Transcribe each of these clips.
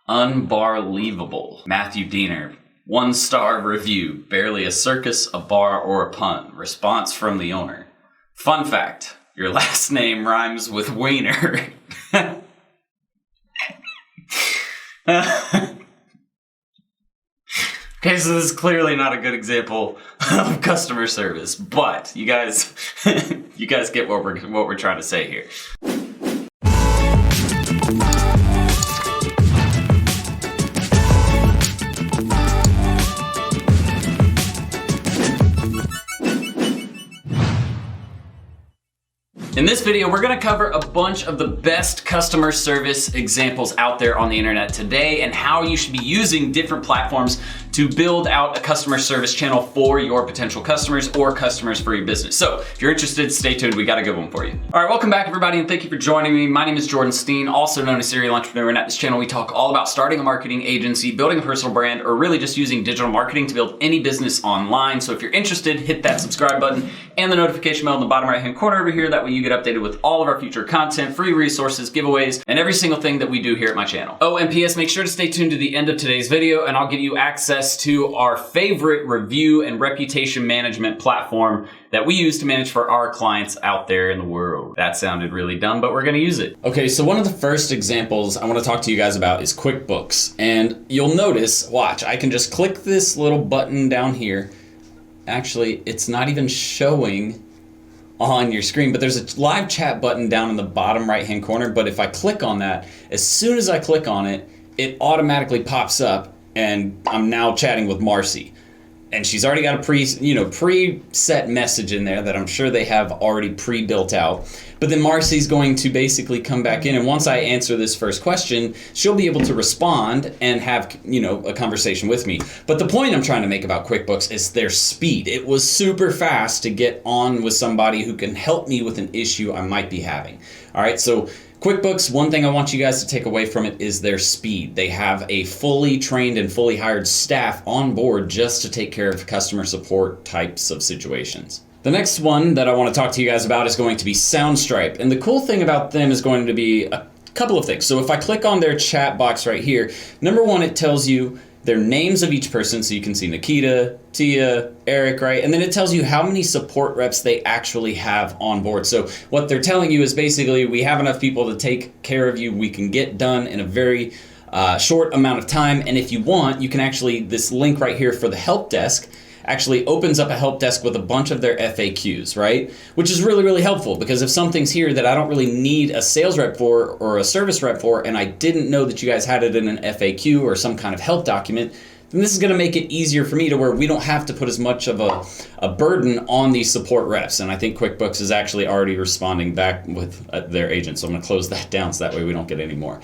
Unbarleavable. Matthew Diener. 1-star review. Barely a circus, a bar, or a pun. Response from the owner. Fun fact. Your last name rhymes with wiener. Okay, so this is clearly not a good example of customer service, but you guys get what we're trying to say here. In this video, we're gonna cover a bunch of the best customer service examples out there on the internet today and how you should be using different platforms to build out a customer service channel for your potential customers or customers for your business. So if you're interested, stay tuned, we got a good one for you. All right, welcome back everybody and thank you for joining me. My name is Jordan Steen, also known as Serial Entrepreneur, and at this channel we talk all about starting a marketing agency, building a personal brand, or really just using digital marketing to build any business online. So if you're interested, hit that subscribe button and the notification bell in the bottom right hand corner over here. That way you get updated with all of our future content, free resources, giveaways, and every single thing that we do here at my channel. Oh, and PS, make sure to stay tuned to the end of today's video and I'll give you access to our favorite review and reputation management platform that we use to manage for our clients out there in the world. That sounded really dumb, but we're gonna use it. Okay, so one of the first examples I wanna talk to you guys about is QuickBooks. And you'll notice, watch, I can just click this little button down here. Actually, it's not even showing on your screen, but there's a live chat button down in the bottom right hand corner. But if I click on that, as soon as I click on it, it automatically pops up and I'm now chatting with Marcy. And she's already got a preset message in there that I'm sure they have already pre-built out. But then Marcy's going to basically come back in, and once I answer this first question, she'll be able to respond and have, a conversation with me. But the point I'm trying to make about QuickBooks is their speed. It was super fast to get on with somebody who can help me with an issue I might be having. All right, so QuickBooks, one thing I want you guys to take away from it is their speed. They have a fully trained and fully hired staff on board just to take care of customer support types of situations. The next one that I want to talk to you guys about is going to be Soundstripe. And the cool thing about them is going to be a couple of things. So if I click on their chat box right here, number one, it tells you their names of each person, so you can see Nikita, Tia, Eric, right? And then it tells you how many support reps they actually have on board. So what they're telling you is basically, we have enough people to take care of you. We can get done in a very short amount of time. And if you want, you can actually, this link right here for the help desk actually opens up a help desk with a bunch of their FAQs, right? Which is really, really helpful, because if something's here that I don't really need a sales rep for or a service rep for, and I didn't know that you guys had it in an FAQ or some kind of help document, then this is gonna make it easier for me to where we don't have to put as much of a burden on these support reps. And I think QuickBooks is actually already responding back with their agent. So I'm gonna close that down so that way we don't get any more.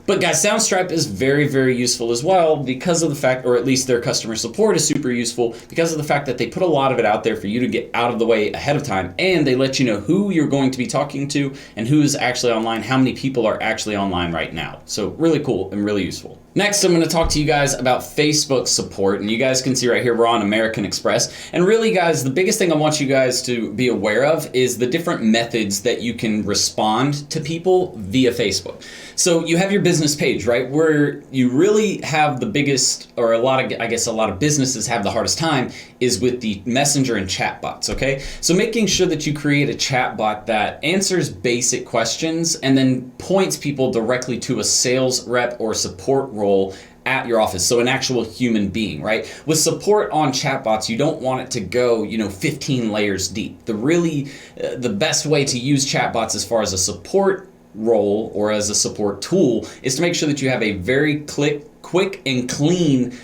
But guys, Soundstripe is very, very useful as well because of the fact, or at least their customer support is super useful because of the fact that they put a lot of it out there for you to get out of the way ahead of time, and they let you know who you're going to be talking to and who is actually online, how many people are actually online right now. So really cool and really useful. Next, I'm going to talk to you guys about Facebook support, and you guys can see right here we're on American Express. And really, guys, the biggest thing I want you guys to be aware of is the different methods that you can respond to people via Facebook. So you have your business page, right, where you really have the biggest, or a lot of businesses have the hardest time is with the messenger and chat bots, okay? So making sure that you create a chat bot that answers basic questions and then points people directly to a sales rep or support role at your office, so an actual human being, right? With support on chatbots, you don't want it to go, 15 layers deep. The best way to use chatbots as far as a support role or as a support tool is to make sure that you have a very quick and clean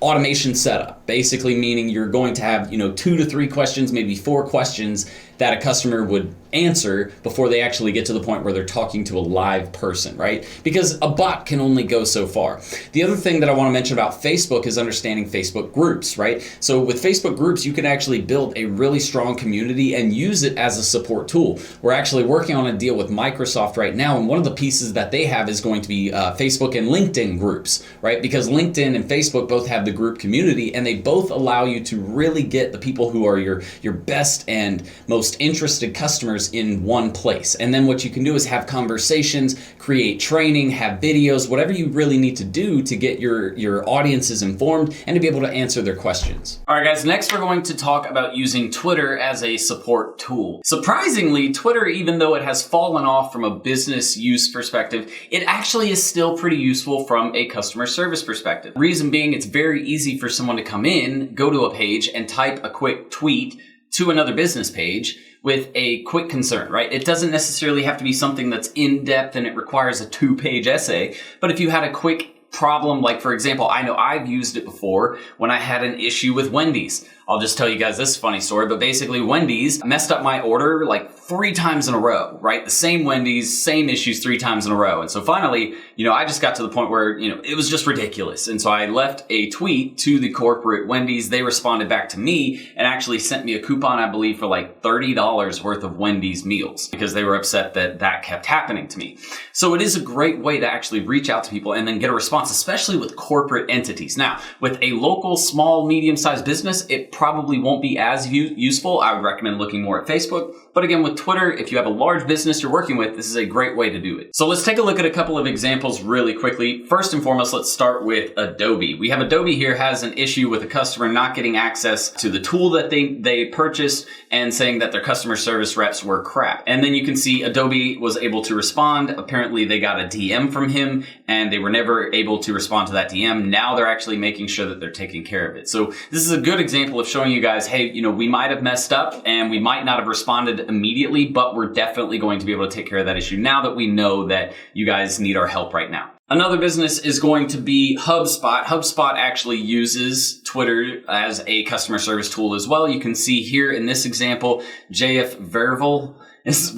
automation setup. Basically meaning you're going to have 2 to 3 questions, maybe 4 questions that a customer would answer before they actually get to the point where they're talking to a live person, right? Because a bot can only go so far. The other thing that I want to mention about Facebook is understanding Facebook groups, right? So with Facebook groups, you can actually build a really strong community and use it as a support tool. We're actually working on a deal with Microsoft right now, and one of the pieces that they have is going to be Facebook and LinkedIn groups, right? Because LinkedIn and Facebook both have the group community, and they both allow you to really get the people who are your best and most most interested customers in one place. And then what you can do is have conversations, create training, have videos, whatever you really need to do to get your audiences informed and to be able to answer their questions. All right, guys, next we're going to talk about using Twitter as a support tool. Surprisingly, Twitter, even though it has fallen off from a business use perspective, it actually is still pretty useful from a customer service perspective. Reason being, it's very easy for someone to come in, go to a page, and type a quick tweet to another business page with a quick concern, right? It doesn't necessarily have to be something that's in-depth and it requires a 2-page essay, but if you had a quick problem, like for example, I know I've used it before when I had an issue with Wendy's. I'll just tell you guys this funny story, but basically Wendy's messed up my order like 3 times in a row, right? The same Wendy's, same issues 3 times in a row. And so finally, I just got to the point where, it was just ridiculous. And so I left a tweet to the corporate Wendy's. They responded back to me and actually sent me a coupon, I believe, for like $30 worth of Wendy's meals because they were upset that that kept happening to me. So it is a great way to actually reach out to people and then get a response, especially with corporate entities. Now, with a local, small, medium-sized business, it probably won't be as useful. I would recommend looking more at Facebook. But again, with Twitter, if you have a large business you're working with, this is a great way to do it. So let's take a look at a couple of examples really quickly. First and foremost, let's start with Adobe. We have Adobe here has an issue with a customer not getting access to the tool that they purchased and saying that their customer service reps were crap. And then you can see Adobe was able to respond. Apparently they got a DM from him and they were never able to respond to that DM. Now they're actually making sure that they're taking care of it. So this is a good example of showing you guys, hey, we might have messed up and we might not have responded immediately, but we're definitely going to be able to take care of that issue now that we know that you guys need our help right now. Another business is going to be HubSpot. HubSpot actually uses Twitter as a customer service tool as well. You can see here in this example, JF Verval is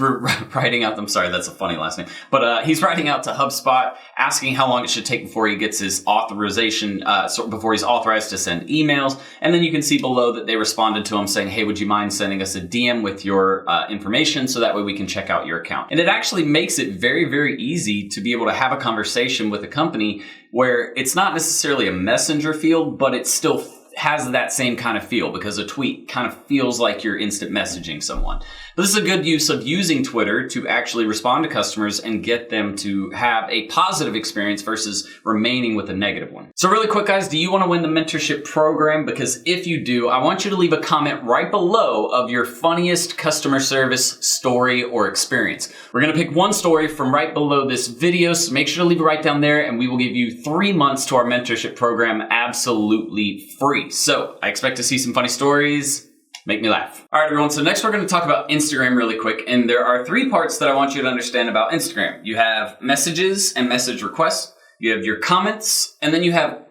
writing out, I'm sorry, that's a funny last name, but he's writing out to HubSpot asking how long it should take before he gets his authorization, before he's authorized to send emails. And then you can see below that they responded to him saying, hey, would you mind sending us a DM with your information so that way we can check out your account. And it actually makes it very, very easy to be able to have a conversation with a company where it's not necessarily a messenger field, but it still has that same kind of feel because a tweet kind of feels like you're instant messaging someone. But this is a good use of using Twitter to actually respond to customers and get them to have a positive experience versus remaining with a negative one. So really quick, guys, do you want to win the mentorship program? Because if you do, I want you to leave a comment right below of your funniest customer service story or experience. We're going to pick one story from right below this video, so make sure to leave it right down there and we will give you 3 months to our mentorship program absolutely free. So I expect to see some funny stories. Make me laugh. All right, everyone. So next we're going to talk about Instagram really quick. And there are 3 parts that I want you to understand about Instagram. You have messages and message requests. You have your comments, and then you have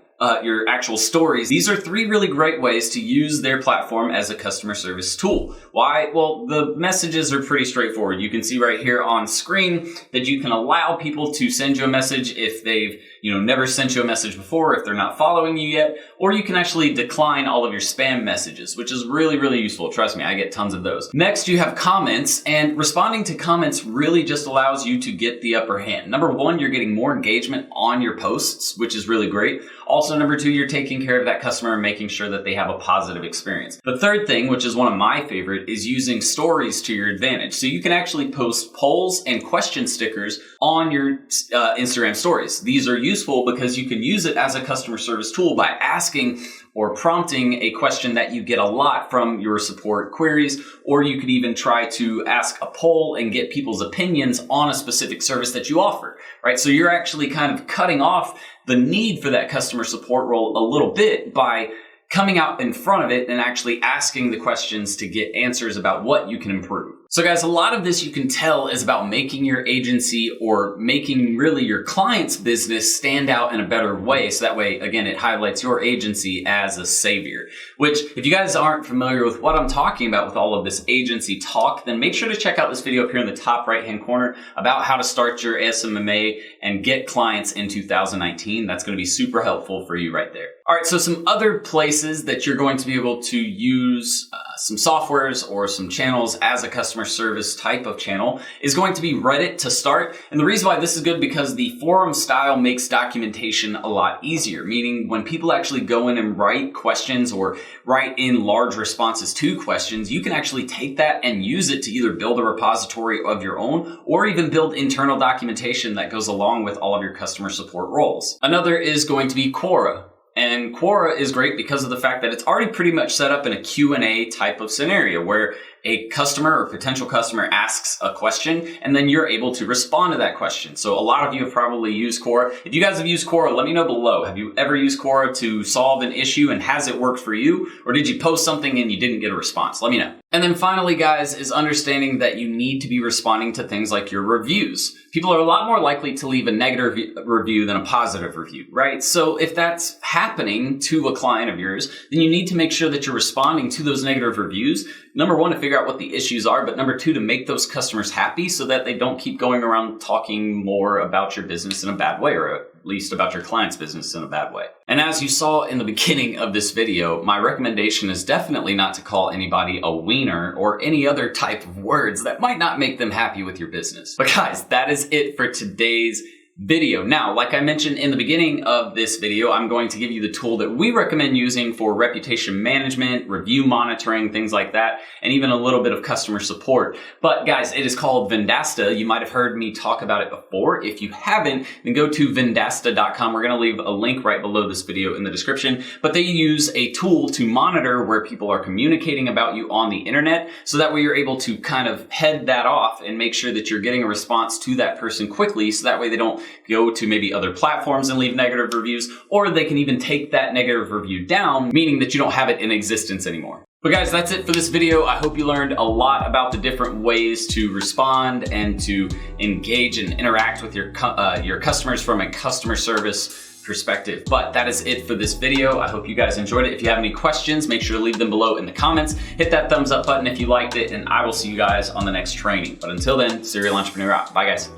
your actual stories. These are 3 really great ways to use their platform as a customer service tool. Why? Well, the messages are pretty straightforward. You can see right here on screen that you can allow people to send you a message if they've never sent you a message before, if they're not following you yet, or you can actually decline all of your spam messages, which is really, really useful. Trust me, I get tons of those. Next, you have comments, and responding to comments really just allows you to get the upper hand. Number 1, you're getting more engagement on your posts, which is really great. Also, number 2, you're taking care of that customer and making sure that they have a positive experience. The third thing, which is one of my favorite, is using stories to your advantage. So you can actually post polls and question stickers on your Instagram stories. These are useful because you can use it as a customer service tool by asking or prompting a question that you get a lot from your support queries, or you could even try to ask a poll and get people's opinions on a specific service that you offer, right? So you're actually kind of cutting off the need for that customer support role a little bit by coming out in front of it and actually asking the questions to get answers about what you can improve. So guys, a lot of this you can tell is about making your agency or making really your client's business stand out in a better way. So that way, again, it highlights your agency as a savior, which if you guys aren't familiar with what I'm talking about with all of this agency talk, then make sure to check out this video up here in the top right-hand corner about how to start your SMMA and get clients in 2019. That's going to be super helpful for you right there. All right, so some other places that you're going to be able to use some softwares or some channels as a customer customer service type of channel is going to be Reddit to start. And the reason why this is good because the forum style makes documentation a lot easier, meaning when people actually go in and write questions or write in large responses to questions, you can actually take that and use it to either build a repository of your own or even build internal documentation that goes along with all of your customer support roles. Another is going to be Quora. And Quora is great because of the fact that it's already pretty much set up in a Q&A type of scenario where a customer or potential customer asks a question and then you're able to respond to that question. So a lot of you have probably used Quora. If you guys have used Quora, let me know below. Have you ever used Quora to solve an issue and has it worked for you? Or did you post something and you didn't get a response? Let me know. And then finally, guys, is understanding that you need to be responding to things like your reviews. People are a lot more likely to leave a negative review than a positive review, right? So if that's happening to a client of yours, then you need to make sure that you're responding to those negative reviews. Number one, to figure out what the issues are, but number two, to make those customers happy so that they don't keep going around talking more about your business in a bad way, or at least about your client's business in a bad way. And as you saw in the beginning of this video, my recommendation is definitely not to call anybody a wiener or any other type of words that might not make them happy with your business. But guys, that is it for today's video. Now, like I mentioned in the beginning of this video, I'm going to give you the tool that we recommend using for reputation management, review monitoring, things like that, and even a little bit of customer support. But guys, it is called Vendasta. You might have heard me talk about it before. If you haven't, then go to vendasta.com. We're going to leave a link right below this video in the description. But they use a tool to monitor where people are communicating about you on the internet, so that way you're able to kind of head that off and make sure that you're getting a response to that person quickly, so that way they don't go to maybe other platforms and leave negative reviews, or they can even take that negative review down, meaning that you don't have it in existence anymore. But guys, that's it for this video. I hope you learned a lot about the different ways to respond and to engage and interact with your customers from a customer service perspective. But that is it for this video. I hope you guys enjoyed it. If you have any questions, make sure to leave them below in the comments. Hit that thumbs up button if you liked it, and I will see you guys on the next training. But until then, Serial Entrepreneur out. Bye guys.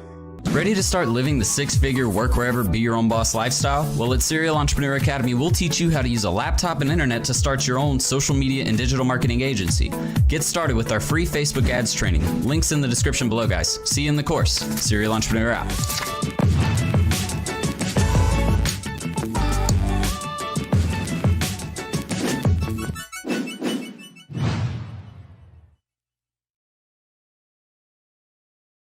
Ready to start living the six-figure work wherever, be your own boss lifestyle? Well, at Serial Entrepreneur Academy, we'll teach you how to use a laptop and internet to start your own social media and digital marketing agency. Get started with our free Facebook ads training. Links in the description below, guys. See you in the course. Serial Entrepreneur out.